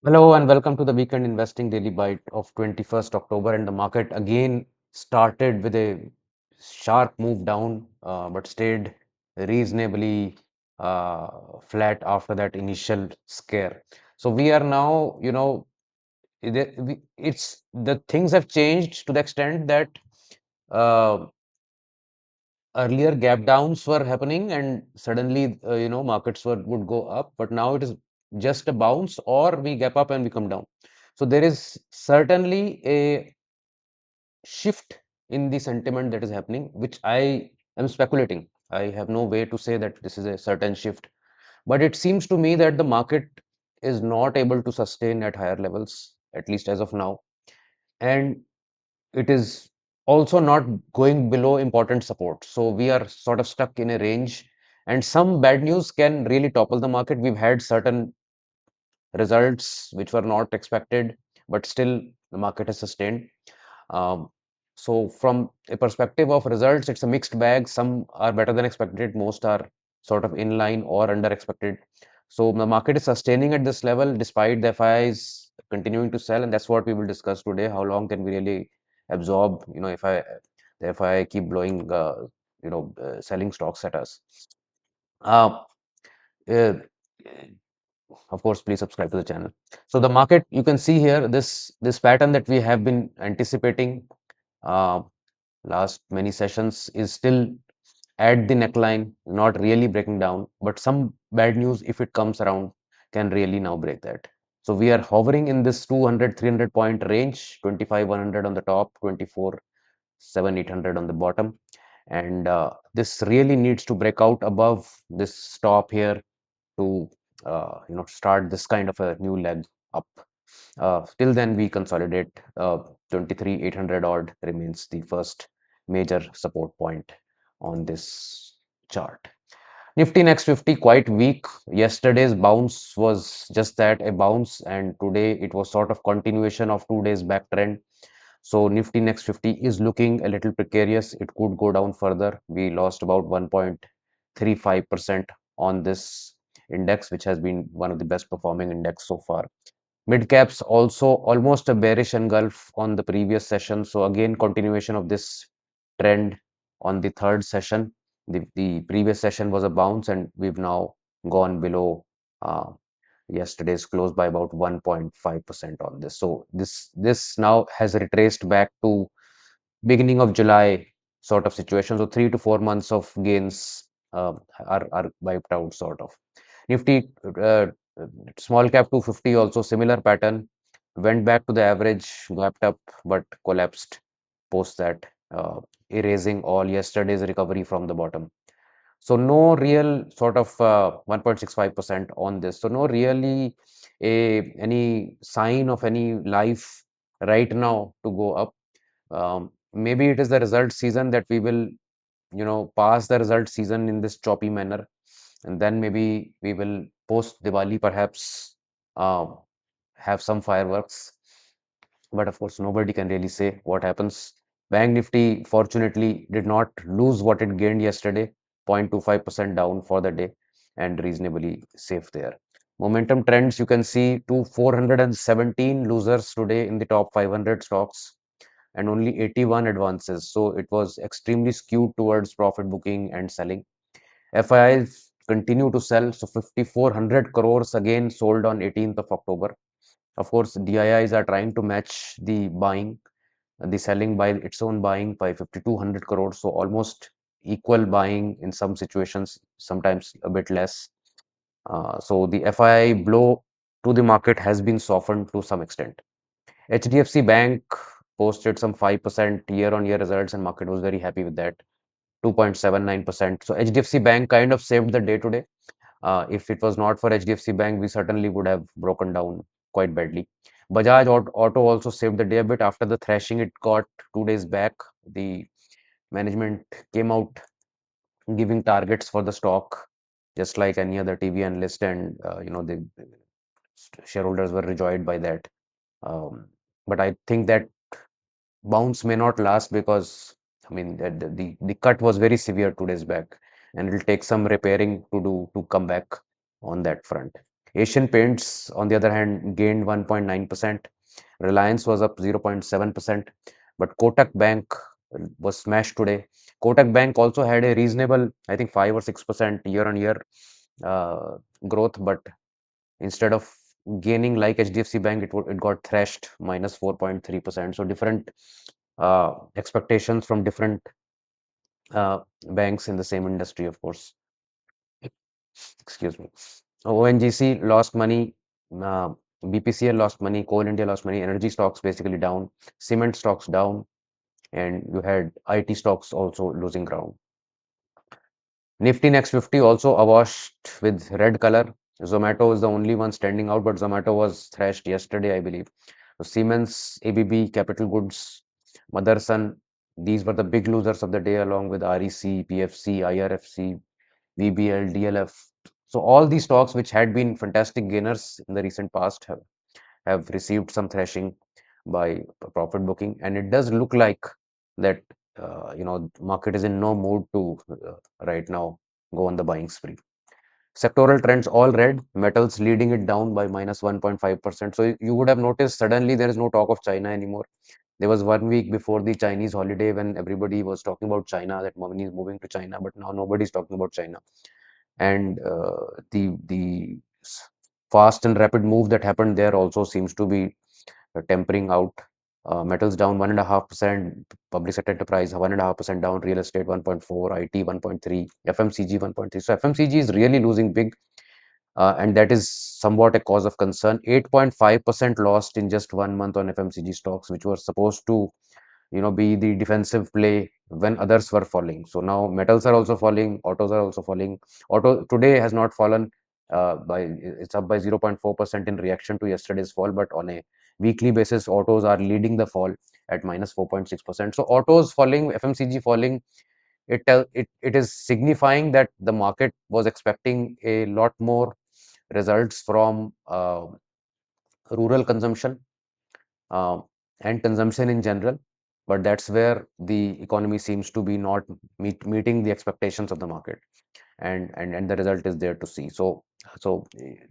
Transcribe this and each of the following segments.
Hello and welcome to the Weekend Investing Daily Bite of 21st October. And the market again started with a sharp move down, but stayed reasonably flat after that initial scare. So we are now, it's the things have changed to the extent that uh, earlier gap downs were happening and suddenly, markets would go up, but now it is just a bounce or we gap up and we come down. So there is certainly a shift in the sentiment that is happening, which I am speculating. I have no way to say that this is a certain shift, but it seems to me that the market is not able to sustain at higher levels, at least as of now. And it is also not going below important support. So we are sort of stuck in a range, and some bad news can really topple the market. We've had certain results which were not expected, but still the market has sustained. Um, so from a perspective of results, it's a mixed bag. Some are better than expected, most are sort of in line or under expected. So the market is sustaining at this level despite the FIIs continuing to sell, and that's what we will discuss today. How long can we really absorb, if the FII keep blowing, selling stocks at us? Uh, uh, of course, please subscribe to the channel. So the market, you can see here, this pattern that we have been anticipating uh, last many sessions is still at the neckline, not really breaking down, but some bad news, if it comes around, can really now break that. So we are hovering in this 200, 300 point range, 25, 100 on the top, 24, 7, 800 on the bottom. And this really needs to break out above this stop here to start this kind of a new leg up. Till then, we consolidate. 23,800 odd remains the first major support point on this chart. Nifty next 50 quite weak. Yesterday's bounce was just that, a bounce, and today it was sort of continuation of 2 days back trend. So Nifty next 50 is looking a little precarious. It could go down further. We lost about 1.35% on this index, which has been one of the best performing index so far. Mid caps also almost a bearish engulf on the previous session. So again, continuation of this trend on the third session. The previous session was a bounce, and we've now gone below yesterday's close by about 1.5% on this. So this now has retraced back to beginning of July sort of situation. So 3 to 4 months of gains are wiped out sort of. Nifty small cap 250 also similar pattern, went back to the average, gapped up but collapsed post that, erasing all yesterday's recovery from the bottom. So no real sort of 1.65% on this. So no really any sign of any life right now to go up. Maybe it is the result season that we will, pass the result season in this choppy manner, and then maybe we will post Diwali perhaps uh, have some fireworks. But of course, nobody can really say what happens. Bank Nifty fortunately did not lose what it gained yesterday, 0.25% down for the day, and reasonably safe there. Momentum trends, you can see to 417 losers today in the top 500 stocks and only 81 advances. So it was extremely skewed towards profit booking and selling. FIIs continue to sell. So 5,400 crores again sold on 18th of October. Of course, DIIs are trying to match the buying, the selling by its own buying by 5,200 crores. So almost equal buying in some situations, sometimes a bit less. So the FII blow to the market has been softened to some extent. HDFC Bank posted some 5% year-on-year results, and market was very happy with that, 2.79%. So HDFC Bank kind of saved the day today. If it was not for HDFC Bank, we certainly would have broken down quite badly. Bajaj Auto also saved the day a bit after the thrashing it got 2 days back. The management came out giving targets for the stock, just like any other TV analyst, and the shareholders were rejoiced by that. Um, but I think that bounce may not last because I mean the cut was very severe 2 days back, and it'll take some repairing to do to come back on that front. Asian Paints, on the other hand, gained 1.9%. Reliance was up 0.7%, but Kotak Bank was smashed today. Kotak Bank also had a reasonable, I think, 5 or 6% year-on-year growth, but instead of gaining like HDFC Bank, it got thrashed minus 4.3%. So different expectations from different banks in the same industry, of course. Excuse me. ONGC lost money, uh, BPCL lost money, Coal India lost money, energy stocks basically down, cement stocks down, and you had IT stocks also losing ground. Nifty Next 50 also awashed with red color. Zomato is the only one standing out, but Zomato was thrashed yesterday, I believe. So Siemens, ABB, Capital Goods, Motherson, these were the big losers of the day, along with REC, PFC, IRFC, VBL, DLF. So all these stocks, which had been fantastic gainers in the recent past, have received some thrashing by profit booking, and it does look like that market is in no mood to right now go on the buying spree. Sectoral trends all red, metals leading it down by minus 1.5%. So you would have noticed suddenly there is no talk of China anymore. There was 1 week before the Chinese holiday when everybody was talking about China, that money is moving to China, but now nobody's talking about China. And fast and rapid move that happened there also seems to be tempering out. Metals down 1.5%, public sector enterprise 1.5% down, real estate 1.4, IT 1.3, FMCG 1.3. So FMCG is really losing big, and that is somewhat a cause of concern. 8.5% lost in just 1 month on FMCG stocks, which were supposed to be the defensive play when others were falling. So now metals are also falling, autos are also falling. Auto today has not fallen it's up by 0.4% in reaction to yesterday's fall, but on a weekly basis, autos are leading the fall at minus 4.6%. So autos falling, FMCG falling, it is signifying that the market was expecting a lot more results from rural consumption uh, and consumption in general, but that's where the economy seems to be not meeting the expectations of the market, and the result is there to see. So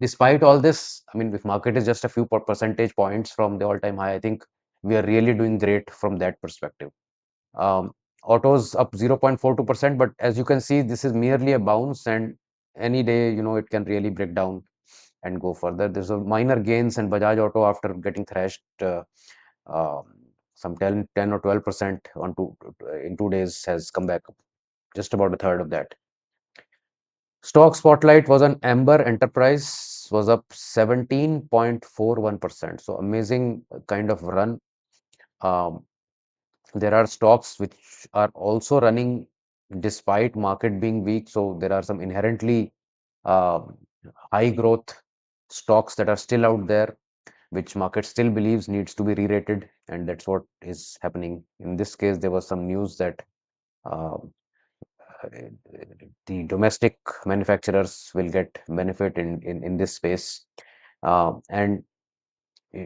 despite all this, I mean, if market is just a few percentage points from the all-time high, I think we are really doing great from that perspective. um, Autos up 0.42%, but as you can see, this is merely a bounce, and any day, it can really break down and go further. There's a minor gains, and Bajaj Auto, after getting thrashed um, some 10 or 12% in 2 days, has come back up, just about a third of that. Stock spotlight was on Amber Enterprise, was up 17.41%. So amazing kind of run. Um, there are stocks which are also running despite market being weak. So there are some inherently um high growth stocks that are still out there, which market still believes needs to be re-rated, and that's what is happening. In this case, there was some news that uh, the domestic manufacturers will get benefit in this space. And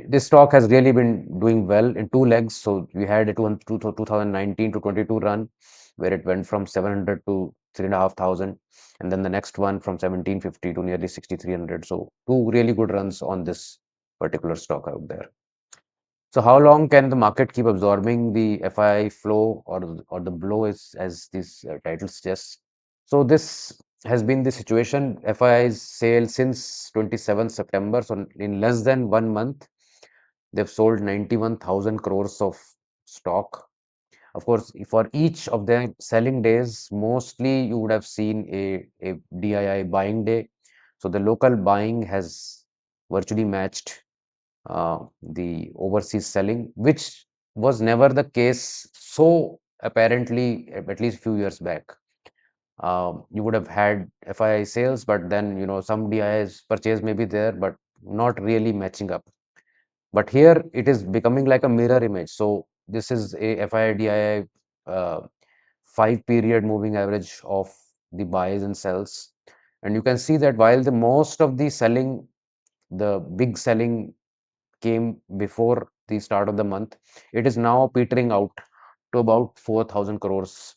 this stock has really been doing well in two legs. So we had a 2019 to 22 run where it went from 700 to 3,500, and then the next one from 1750 to nearly 6,300. So two really good runs on this particular stock out there. So how long can the market keep absorbing the FII flow, or the blow, is as this title suggests? So this has been the situation. FII's sale since 27th September. So in less than 1 month, they've sold 91,000 crores of stock. Of course, for each of their selling days, mostly you would have seen a DII buying day. So the local buying has virtually matched the overseas selling, which was never the case so apparently, at least a few years back. You would have had FII sales, but then some DII's purchase may be there, but not really matching up. But here it is becoming like a mirror image. So this is a FII DII 5 period moving average of the buys and sells, and you can see that while the most of the selling, the big selling came before the start of the month, it is now petering out to about 4,000 crores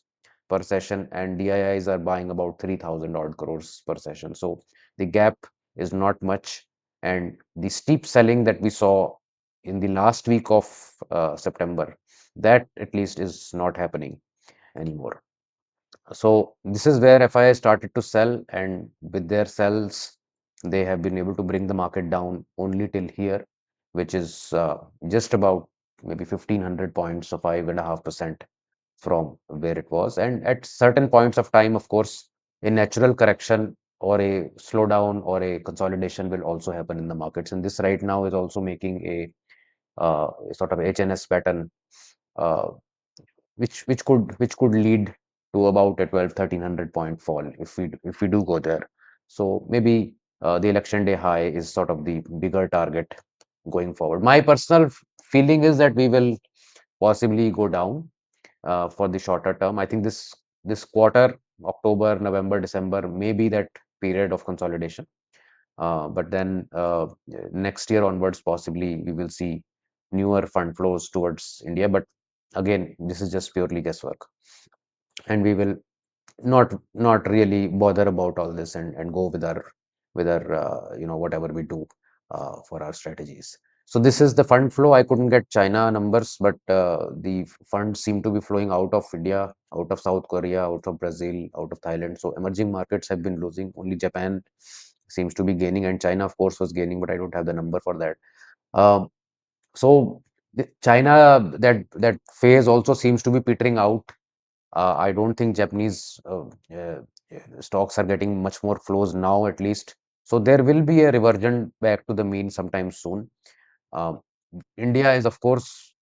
per session, and DIIs are buying about 3,000 odd crores per session. So the gap is not much. And the steep selling that we saw in the last week of September, that at least is not happening anymore. So this is where FII started to sell, and with their sells, they have been able to bring the market down only till here, which is just about maybe 1500 points or 5.5% from where it was. And at certain points of time, of course, a natural correction or a slowdown or a consolidation will also happen in the markets. And this right now is also making a sort of HNS pattern, uh, which could lead to about a 1200-1300 point fall if we do go there. So maybe the election day high is sort of the bigger target going forward. My personal feeling is that we will possibly go down for the shorter term. I think this quarter, October, November, December, may be that period of consolidation. But then next year onwards, possibly we will see newer fund flows towards India. But again, this is just purely guesswork, and we will not really bother about all this and go with our whatever we do for our strategies. So this is the fund flow. I couldn't get China numbers, but the funds seem to be flowing out of India, out of South Korea, out of Brazil, out of Thailand. So emerging markets have been losing. Only Japan seems to be gaining, and China, of course, was gaining, but I don't have the number for that. Um, so China, that phase also seems to be petering out. I don't think Japanese stocks are getting much more flows now, at least. So there will be a reversion back to the mean sometime soon. Um, India is, of course,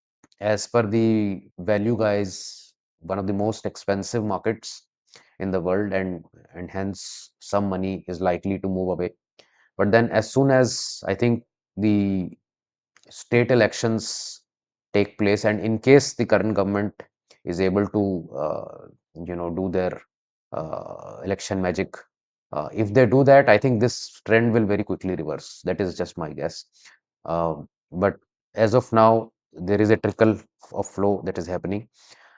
as per the value guys, one of the most expensive markets in the world, and hence some money is likely to move away. But then, as soon as I think the state elections take place, and in case the current government is able to do their election magic, if they do that, I think this trend will very quickly reverse. That is just my guess. But as of now, there is a trickle of flow that is happening.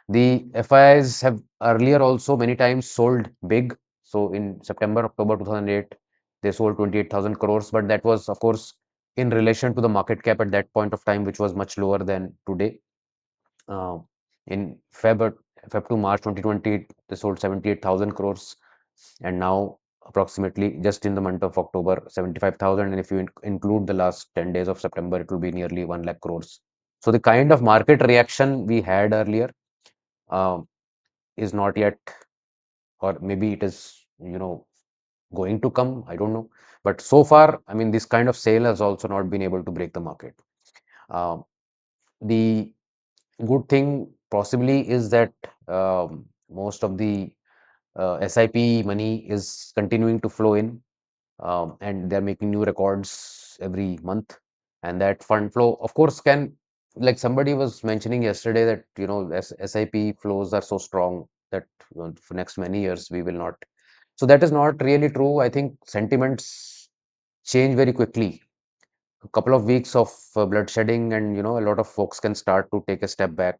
The FIIs have earlier also many times sold big. So in September, October 2008, they sold 28,000 crores, but that was, of course, in relation to the market cap at that point of time, which was much lower than today. Uh, in Feb to March 2020, they sold 78,000 crores, and now approximately just in the month of October, 75,000. And if you include the last 10 days of September, it will be nearly 1 lakh crores. So the kind of market reaction we had earlier uh, is not yet, or maybe it is, going to come. I don't know. But so far, I mean, this kind of sale has also not been able to break the market. Uh, the good thing possibly is that most of the SIP money is continuing to flow in, and they're making new records every month. And that fund flow, of course, can, like somebody was mentioning yesterday, that SIP flows are so strong that for next many years we will not. So that is not really true. I think sentiments change very quickly. A couple of weeks of bloodshedding, and a lot of folks can start to take a step back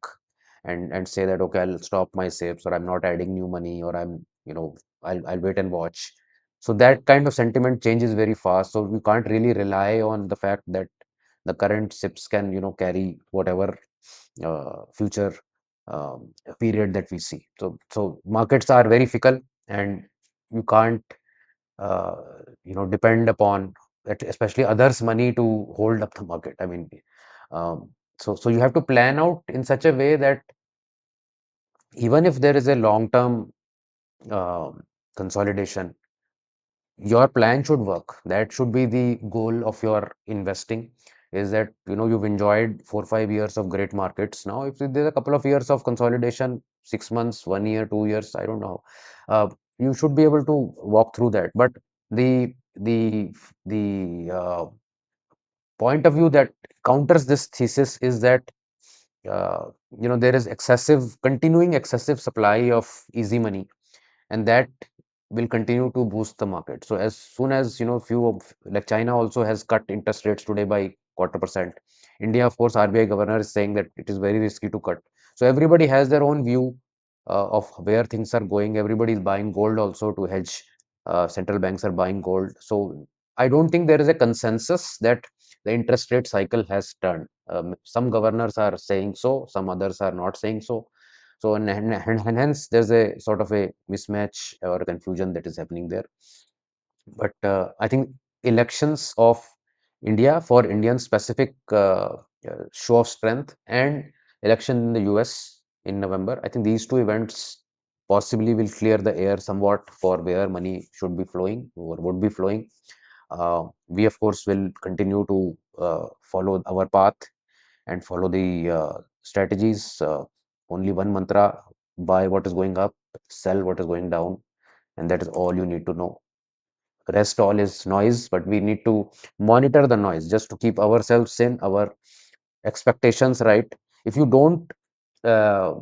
and say that, okay, I'll stop my saves, or I'm not adding new money, or I'll wait and watch. So that kind of sentiment changes very fast. So we can't really rely on the fact that the current SIPs can carry whatever future period that we see. So markets are very fickle, and you can't uh, depend upon that, especially others' money to hold up the market. I mean, um, so you have to plan out in such a way that even if there is a long-term consolidation, your plan should work. That should be the goal of your investing. Is that you've enjoyed 4 5 years of great markets. Now, if there's a couple of years of consolidation, 6 months, 1 year, 2 years, I don't know, uh, you should be able to walk through that. But the point of view that counters this thesis is that uh, there is continuing excessive supply of easy money, and that will continue to boost the market. So as soon as few of, like, China also has cut interest rates today by 1/4%. India, of course, RBI governor is saying that it is very risky to cut. So everybody has their own view of where things are going. Everybody is buying gold also to hedge. Central banks are buying gold. So I don't think there is a consensus that the interest rate cycle has turned. Some governors are saying so, some others are not saying so. So, and hence there's a sort of a mismatch or a confusion that is happening there. But I think elections of India for Indian specific show of strength, and election in the US in November, I think these two events possibly will clear the air somewhat for where money should be flowing or would be flowing. We, of course, will continue to follow our path and follow the strategies. Only one mantra: buy what is going up, sell what is going down, and that is all you need to know. Rest all is noise, but we need to monitor the noise just to keep ourselves in our expectations right. If you don't uh,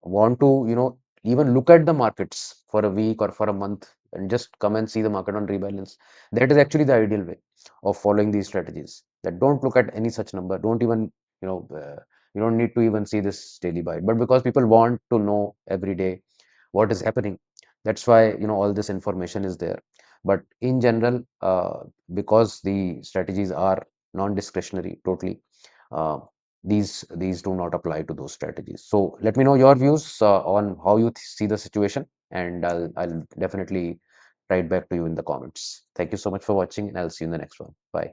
want to, even look at the markets for a week or for a month and just come and see the market on rebalance, that is actually the ideal way of following these strategies. That don't look at any such number, don't even, you don't need to even see this daily buy, but because people want to know every day what is happening, that's why all this information is there. But in general, because the strategies are non-discretionary totally, uh, these do not apply to those strategies. So let me know your views on how you see the situation, and I'll definitely write back to you in the comments. Thank you so much for watching, and I'll see you in the next one. Bye.